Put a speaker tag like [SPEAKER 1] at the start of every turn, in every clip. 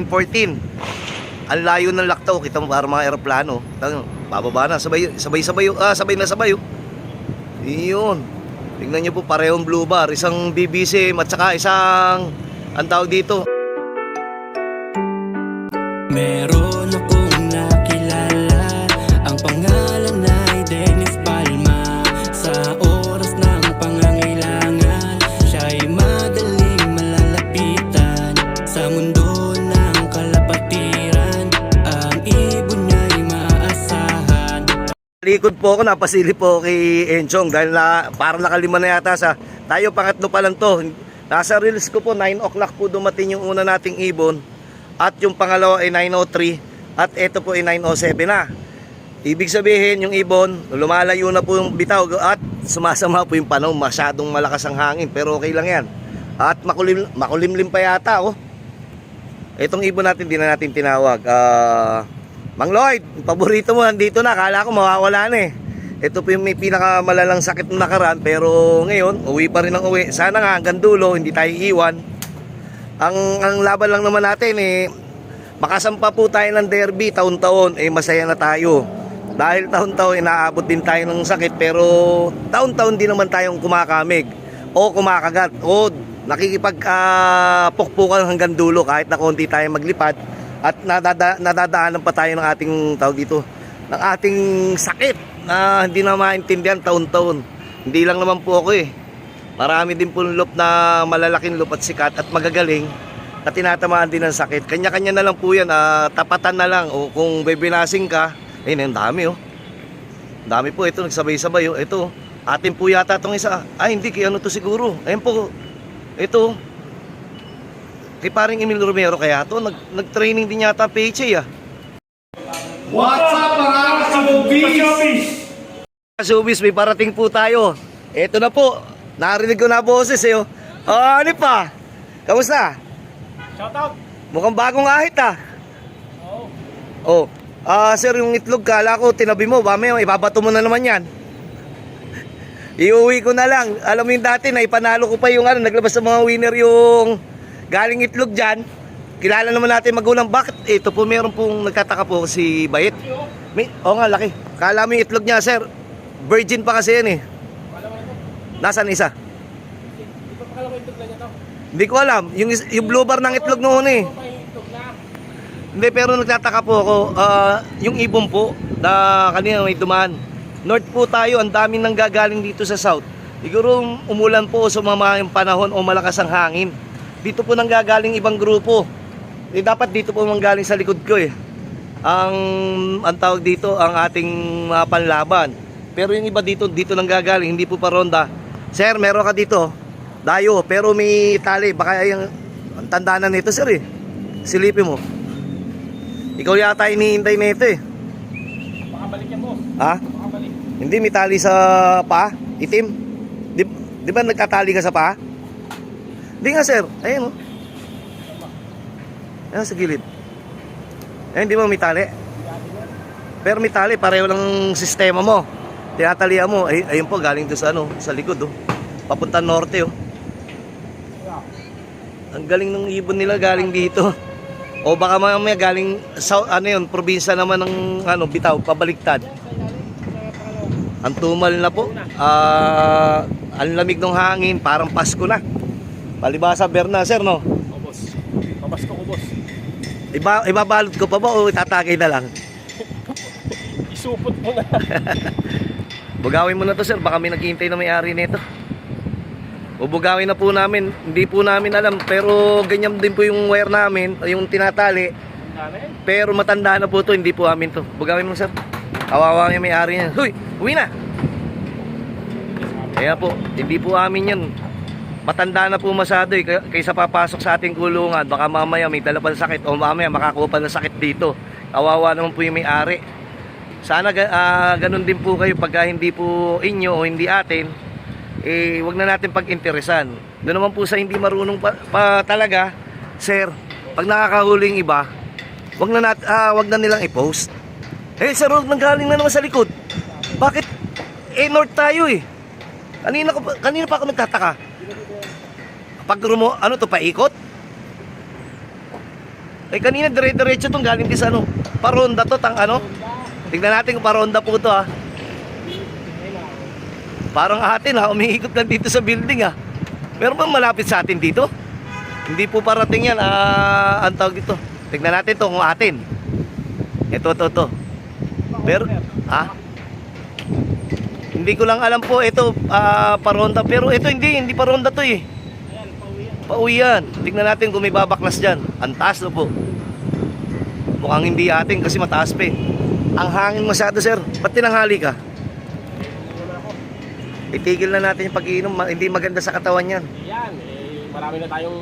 [SPEAKER 1] 914. Ang layo ng Lactao, kita mo para mga eroplano. Bababa na, sabay na sabay. Iyon. Tingnan nyo po, parehong blue bar. Isang BBCM at saka isang, ang tawag dito.
[SPEAKER 2] Meron akong nakilala, ang pangalan ay Dennis Palma. Sa oras ng pangangailangan, siya'y madaling malalapitan. Sa mundo ng kalapatiran, ang ibon niya'y maaasahan.
[SPEAKER 1] Likod po ako, napasilip po kay Enchong dahil parang nakalima na yata sa tayo, pangatlo pa lang to. Nasa reels ko po, 9 o'clock po dumating yung una nating ibon. At yung pangalawa ay 9:03 at ito po ay 9:07 na. Ibig sabihin yung ibon, lumalayo na po yung bitaw at sumasama po yung panahon. Masyadong malakas ang hangin pero okay lang yan. At makulimlim pa yata oh. Itong ibon natin, di na natin tinawag. Mang Lloyd, paborito mo nandito na. Akala ko mawawala na eh. Ito po yung may pinakamalalang sakit ng nakaraan pero ngayon, uwi pa rin ang uwi. Sana nga hanggang dulo, hindi tayo iwan. Ang laban lang naman natin eh, makasampa po tayo ng derby taon-taon, eh masaya na tayo. Dahil taon-taon inaabot din tayo ng sakit pero taon-taon din naman tayong kumakamig o kumakagat o nakikipagpukpukan hanggang dulo kahit na konti tayo maglipad at nadadaanan pa tayo ng ating tawag dito, ng ating sakit na hindi na maintindihan taon-taon. Hindi lang naman po ako eh. Marami din po loop na malalaking loop at sikat at magagaling na tinatamaan din ng sakit. Kanya-kanya na lang po yan, tapatan na lang. O kung bebinasing ka, ayun, ang dami oh. Ang dami po, ito nagsabay-sabay oh. Ito, atin po yata itong isa. Ay hindi, kaya ano to siguro. Ayun po, ito. Kay paring Emil Romero kaya to, nag-training din yata PHA ah.
[SPEAKER 3] What's up mga showbiz?
[SPEAKER 1] Showbiz, may parating po tayo. Ito na po. Narinig ko na boses eh. Ano pa? Kamusta?
[SPEAKER 3] Shoutout!
[SPEAKER 1] Mukhang bagong ahit ah.
[SPEAKER 3] Oo.
[SPEAKER 1] Sir, yung itlog kala ko tinabi mo. Mamaya ibabato mo na naman yan. Iuwi ko na lang. Alam mo yung dati na ipanalo ko pa yung naglabas sa mga winner yung galing itlog dyan. Kilala naman natin magulang. Bakit? Ito po meron pong nagtataka po si Bayit. Oo nga, laki. Kala mo yung itlog niya, sir. Virgin pa kasi yan eh. Nasaan isa? Hindi ko alam. Yung blue bar ng itlog noon eh. Hindi, pero nagtataka po ako. Yung ibon po na kanina may dumaan. North po tayo. Ang daming nanggagaling dito sa south. Siguro umulan po o sumama yung panahon o malakas ang hangin. Dito po nanggagaling ibang grupo. Dapat dito po manggaling sa likod ko eh. Ang tawag dito, ang ating panlaban. Pero yung iba dito nanggagaling. Hindi po pa ronda. Sir, meron ka dito. Dayo, pero may tali. Baka yung tandaanan nito, sir eh. Silipin mo. Ikaw yata iniintay nito eh.
[SPEAKER 3] Baka balik yan, boss.
[SPEAKER 1] Ha?
[SPEAKER 3] Baka balik.
[SPEAKER 1] Hindi, may tali sa paa. Itim. Di ba nagkatali ka sa paa? Hindi nga, sir. Ayun oh. Ayun sa gilid. Ayun, di ba may tali? Pero may tali, pareho lang sistema mo. Tinatalian mo, ayun po, galing doon sa sa likod oh. Papunta norte oh. Ang galing ng ibon nila galing dito. O baka mamaya galing south, probinsya naman ng bitaw, pabaliktad. Ang tumal na po. Ang lamig ng hangin, parang Pasko na. Palibasa Berna, sir no?
[SPEAKER 3] O, boss. Pabasko ko, boss.
[SPEAKER 1] Ibabalot ko pa ba o itatagay na lang?
[SPEAKER 3] Isupot mo na.
[SPEAKER 1] Bugawin mo na to, sir, baka may naghihintay na may-ari nito. Bubugawin na po namin. Hindi po namin alam, pero ganyan din po yung wire namin, yung tinatali. Pero matanda na po to, hindi po amin to. Bugawin mo, sir. Kawawa yung may-ari niya. Huy, uwi na. Kaya po, hindi po amin yan. Matanda na po masyado eh, kaysa papasok sa ating kulungan. Baka mamaya may dala pa ng sakit o mamaya makakuha pa ng sakit dito. Kawawa naman po yung may-ari. Sana ganun din po kayo pagka hindi po inyo o hindi atin, wag na natin pag-interesan. Doon naman po sa hindi marunong pa talaga, sir, pag nakakahuling iba, wag na nilang i-post. Sir, nanggaling na naman sa likod. Bakit? North tayo eh. Kanina pa ako nagtataka. Pag paikot? Ay kanina dire-diretso tong galing din sa ano. Paronda to, tang ano. Tignan natin kung paronda po to ha. Parang atin ha, umiikot lang dito sa building ha. Meron bang malapit sa atin dito? Hindi po parating yan, ang tawag dito. Tignan natin to kung atin. Ito. Pero, ha? Hindi ko lang alam po, ito, paronda. Pero ito hindi paronda to eh. Pauwi yan. Tignan natin kung may babaklas dyan. Ang taas na po. Mukhang hindi atin kasi mataas pa eh. Ang hangin masyado sir. Ba't tinanghali ka? Itigil na natin yung pag-iinom. Hindi maganda sa katawan yan.
[SPEAKER 3] Yan, marami na tayong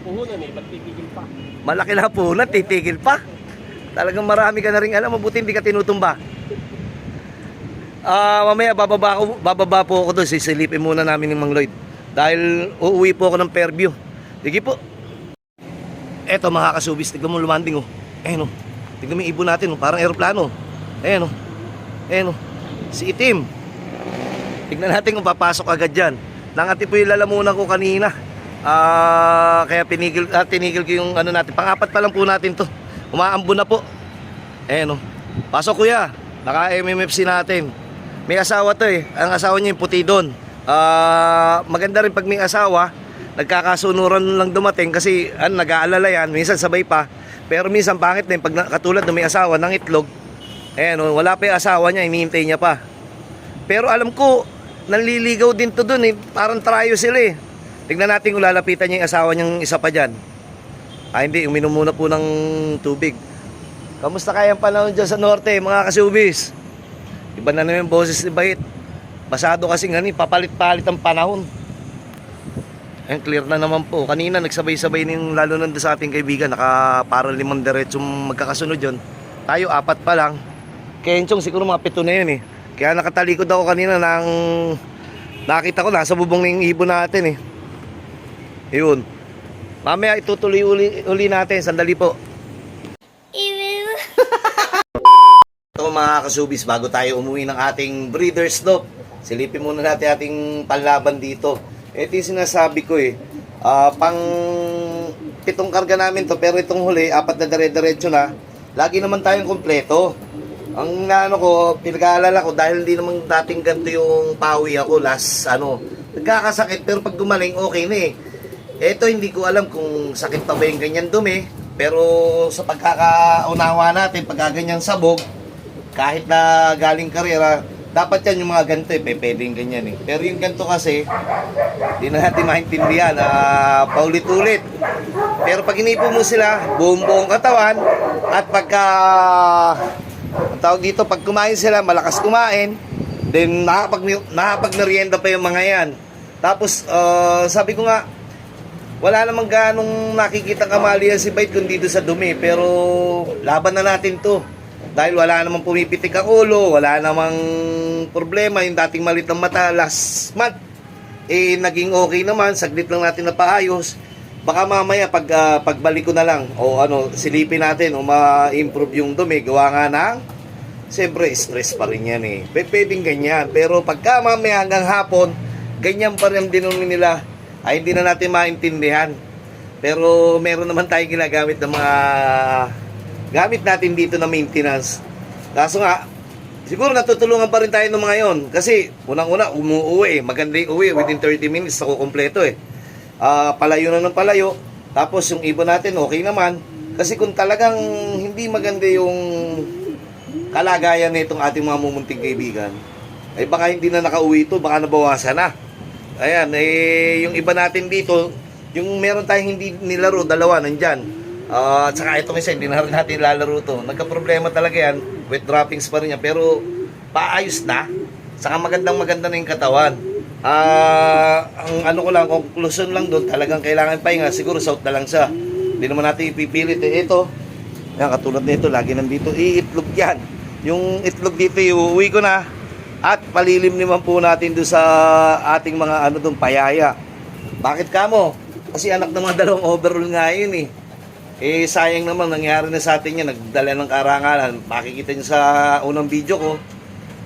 [SPEAKER 3] puhunan ba't titigil pa?
[SPEAKER 1] Malaki na po na, titigil pa. Talagang marami ka na rin alam. Mabuti hindi ka tinutumba. Mamaya bababa po ako doon. Sisilipin muna namin ni Mang Lloyd. Dahil uuwi po ako ng Fairview. Sige po. Eto mga kasubis, tignan mo lumanding oh. Ayan oh. Tignan mo yung ibon natin oh. Parang aeroplano. Ayan oh. Ayan oh. Si Itim. Tignan natin kung papasok agad dyan. Nangati po yung lalamunan ko kanina. Kaya tinigil ko yung ano natin. Pang-apat pa lang po natin to. Umaambo na po. Ayan oh. Pasok kuya. Naka-MMFC natin. May asawa to eh. Ang asawa niya yung puti doon. Maganda rin pag may asawa, nagkakasunuran lang dumating kasi nag-aalala yan, minsan sabay pa. Pero minsan pangit din pag katulad na may asawa ng itlog. Ayan, wala pa yung asawa niya, hinihintay niya pa. Pero alam ko, nanliligaw din to dun eh, parang trayo sila eh. Tignan natin kung lalapitan niya yung asawa niyang isa pa dyan. Hindi, uminom muna po ng tubig. Kamusta kayang panahon dyan sa norte, mga kasubis? Iba na naman yung boses ni Bait. Pasado kasi nga papalit-palit ang panahon. Ayun, clear na naman po. Kanina nagsabay-sabay ning lalo nando sa ating kaibigan. Para 5 diretsong magkakasunod yun. Tayo 4 pa lang. Kenchong siguro mga 7 na yun eh. Kaya nakatalikod ako kanina nang nakita ko nasa bubong ng ibon natin eh. Yun. Mamaya itutuloy uli natin. Sandali po. Ito mga kasubis, bago tayo umuwi ng ating breeder's dog, silipin muna natin ating panlaban dito. Ito yung sinasabi ko eh. Pang 7 karga namin to, pero itong huli, 4 na dire-diretso na. Lagi naman tayong kompleto. Ang pinag-aalala ko, dahil hindi naman dating ganito yung pawi ako last, nagkakasakit, pero pag gumaling, okay na eh. Ito hindi ko alam kung sakit pa ba yung ganyan dumi, pero sa pagkakaunawa natin, pag ganyan sabog, kahit na galing karera, dapat yan yung mga ganito eh, pwedeng ganyan eh. Pero yung ganito kasi, di na natin maintindihan, paulit-ulit. Pero pag inipo mo sila, buong katawan, at pagka, ang tawag dito, pag kumain sila, malakas kumain, then nakapag-merienda pa yung mga yan. Tapos, sabi ko nga, wala namang ganong nakikita kamalian si Bait kundi dito sa dumi, pero laban na natin to. Dahil wala namang pumipitik ang ulo, wala namang problema, yung dating malit ng mata last month, naging okay naman, saglit lang natin napaayos. Baka mamaya pagbalik ko na lang, o silipin natin, o ma-improve yung dumi, gawa nga ng, siyempre stress pa rin yan eh. Pwedeng ganyan, pero pagka mamaya hanggang hapon, ganyan pa rin din nila, ay hindi na natin maintindihan. Pero meron naman tayong ginagamit ng mga gamit natin dito na maintenance. Kaso nga, siguro natutulungan pa rin tayo ng mga yon. Kasi, unang-una, umuuwi eh. Maganda yung uwi. Within 30 minutes, ako kompleto eh. Palayo na ng palayo. Tapos, yung ibon natin, okay naman. Kasi kung talagang hindi maganda yung kalagayan nitong ating mga mumunting kaibigan, ay baka hindi na nakauwi ito, baka nabawasan na. Ayan, yung iba natin dito, yung meron tayong hindi nilaro, 2, nandyan. At saka itong isa, hindi na rin natin lalaro to. Nagka-problema talaga yan. Wet droppings pa rin yan. Pero paayos na. Saka maganda na yung katawan. Ang ko lang, conclusion lang doon, talagang kailangan pahinga. Siguro south na lang siya. Hindi naman natin ipipilit. Ito, yan, katulad nito, lagi nandito. Iitlog yan. Yung itlog dito, iuwi ko na. At palilim naman po natin doon sa ating mga doon, payaya. Bakit kamo? Kasi anak ng mga 2 overall nga yun eh. Sayang naman, nangyari na sa atin yan, nagdala ng karangalan. Makikita nyo sa unang video ko.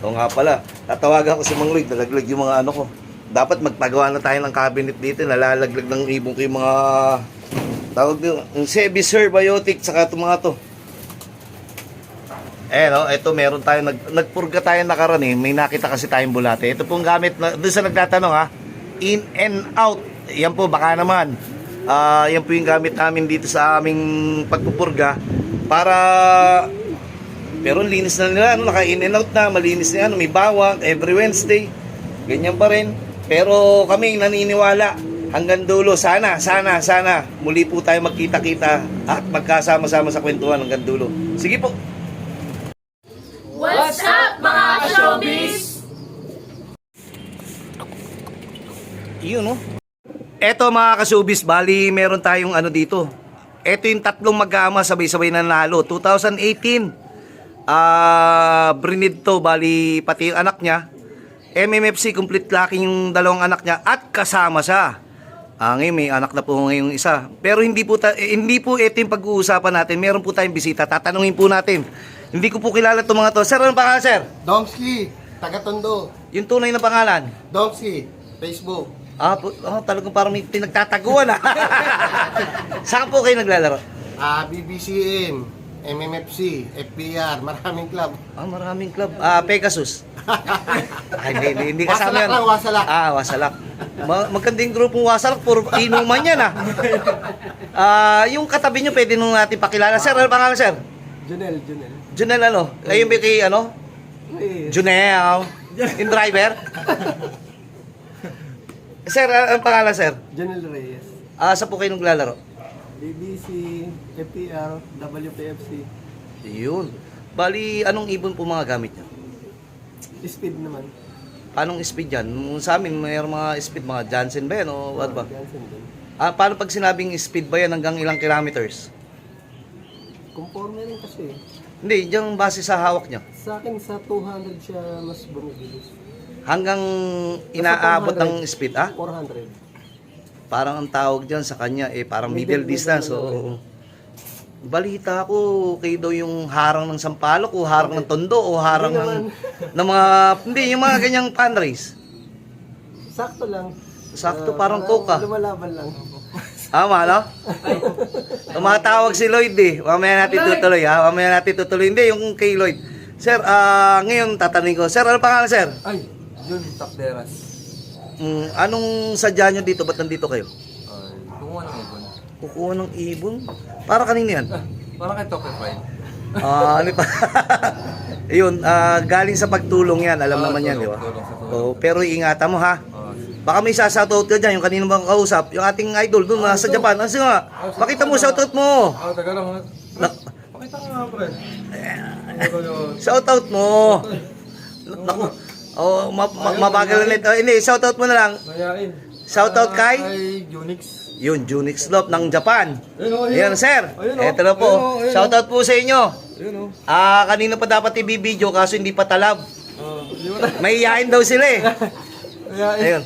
[SPEAKER 1] Ito nga pala, tatawagan ko si Mang Lloyd, nalaglag yung mga ko. Dapat magpagawa na tayo ng cabinet dito, nalalaglag ng ibon ko yung mga tawag dito, yung Sebicer Biotic, saka itong mga to. No, ito meron tayo, nagpurga tayo nakaraan eh. May nakita kasi tayong bulate. Ito pong gamit, doon sa nagtatanong ha, in and out. Yan po, baka naman. Yan po yung gamit namin dito sa aming pagpupurga. Para, pero linis na nila, naka in and out na, malinis na yan, may bawang, every Wednesday. Ganyan pa rin. Pero kami naniniwala hanggang dulo. Sana muli po tayo magkita-kita at magkasama-sama sa kwentuhan hanggang dulo. Sige po.
[SPEAKER 4] What's up mga ka-showbiz?
[SPEAKER 1] Yun, no? Eto mga ka-showbiz, bali meron tayong ano dito. Eto yung tatlong mag-aama sabay-sabay na nanalo. 2018, brinid to, bali pati yung anak niya. MMFC, complete lacking yung dalawang anak niya at kasama siya. Ngayon may anak na po ngayong isa. Pero hindi po ito yung pag-uusapan natin. Meron po tayong bisita. Tatanungin po natin. Hindi ko po kilala itong mga to. Sir, ano pangalan, sir?
[SPEAKER 5] Domsky, taga-Tondo.
[SPEAKER 1] Yung tunay na pangalan?
[SPEAKER 5] Domsky, Facebook.
[SPEAKER 1] Talagang parang may pinagtataguan ah. Saan po kayo naglalaro?
[SPEAKER 5] BBCM, MMFC, FPR, maraming club.
[SPEAKER 1] Maraming club. Pegasus. Hindi kasama yan.
[SPEAKER 5] Wasalak lang, wasalak.
[SPEAKER 1] Wasalak. Magandang grupong wasalak. Puro inuman yan yung katabi nyo, pwede nung natin pakilala. Sir, ano pangalan, sir?
[SPEAKER 5] Junel.
[SPEAKER 1] Junel ano? Ayun ba kay ano? Junel. Yung driver? Sir, ang pangalan, sir?
[SPEAKER 5] Junel Reyes.
[SPEAKER 1] Saan po kayo naglalaro?
[SPEAKER 5] BBC, FPR, WPFC.
[SPEAKER 1] Yun. Bali, anong ibon po mga gamit nyo?
[SPEAKER 5] Speed naman.
[SPEAKER 1] Anong speed yan? Sa amin, mayroong mga speed, mga Jansen ba yan? O what ba?
[SPEAKER 5] Jansen din.
[SPEAKER 1] Paano pag sinabing speed ba yan hanggang ilang kilometers?
[SPEAKER 5] Conforme rin kasi.
[SPEAKER 1] Hindi, yung base sa hawak nyo.
[SPEAKER 5] Sa akin, sa 200 siya mas bumibilis.
[SPEAKER 1] Hanggang inaabot ng speed,
[SPEAKER 5] 400.
[SPEAKER 1] Parang ang tawag dyan sa kanya, parang middle distance. So, balita ko, kayo daw yung harang ng Sampaloc, o harang ng Tondo, o harang ng mga, hindi, yung mga ganyang fan race.
[SPEAKER 5] Sakto lang.
[SPEAKER 1] Sakto, parang coke
[SPEAKER 5] Lumalaban lang.
[SPEAKER 1] Tama, no? Tumatawag si Lloyd Mamaya natin tutuloy, Mamaya natin tutuloy. Hindi, yung kay Lloyd. Sir, ngayon tatanungin ko. Sir, ano pangalan, sir?
[SPEAKER 6] Ay, yun, Takderas.
[SPEAKER 1] Anong sadya nyo dito? Ba't nandito kayo?
[SPEAKER 6] Kumuha ng ibon.
[SPEAKER 1] Kukuha ng ibon? Para kanino yan?
[SPEAKER 6] Parang kay Token Fine.
[SPEAKER 1] Ano pa? Ayun, galing sa pagtulong yan. Alam naman yan, di ba?
[SPEAKER 6] tulong sa tulong.
[SPEAKER 1] Pero ingatan mo, ha? Baka may sasoutout ka dyan, yung kanino bang kausap, yung ating idol doon nasa Japan. Ano nga? Pakita mo, shoutout mo.
[SPEAKER 6] Taga lang. Pakita ka nga, pre.
[SPEAKER 1] Shoutout mo. Naku. Mabagal na ito. Hindi, shoutout mo na lang.
[SPEAKER 6] Mayain.
[SPEAKER 1] Shoutout kay?
[SPEAKER 6] Kay Unix.
[SPEAKER 1] Yun, Junix Lop ng Japan.
[SPEAKER 6] Ayun,
[SPEAKER 1] Ayan, sir.
[SPEAKER 6] Ayun,
[SPEAKER 1] Ito na po.
[SPEAKER 6] ayun,
[SPEAKER 1] Shoutout po sa inyo.
[SPEAKER 6] Ayun,
[SPEAKER 1] Kanina pa dapat i-video kaso hindi pa talab.
[SPEAKER 6] di ba?
[SPEAKER 1] May iyain daw sila eh.
[SPEAKER 6] Mayain.
[SPEAKER 1] Ayun.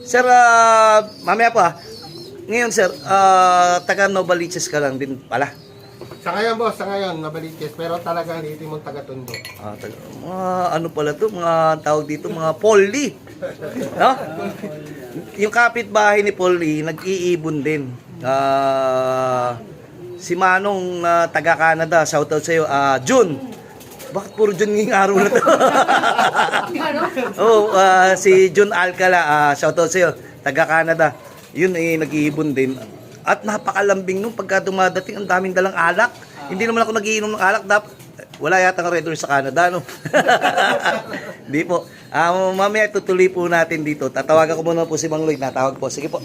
[SPEAKER 1] Sir, mamaya pa. Ngayon, sir, taga Novaliches ka lang din pala.
[SPEAKER 5] Sa ngayon, boss, sa ngayon, Novaliches. Pero talagang dito mong taga-Tondo.
[SPEAKER 1] Mga ano pala to, mga tawag dito, mga Polly. No? Yung kapitbahay ni Polly, nag-iibon din. Si Manong taga-Canada, shoutout sa'yo. June. Bakit puro June ngayong araw na to? Si June Alcala, shoutout sa'yo, taga-Canada. Yun nag-iibon din. At napakalambing nung pagka dumadating, ang daming dalang alak. Hindi naman ako nagiinom ng alak. Wala yata ng Red Horse sa Canada, no? Hindi po. Mamaya tutuloy po natin dito. Tatawagan ko muna po si Mang Lloyd. Natawag po. Sige po.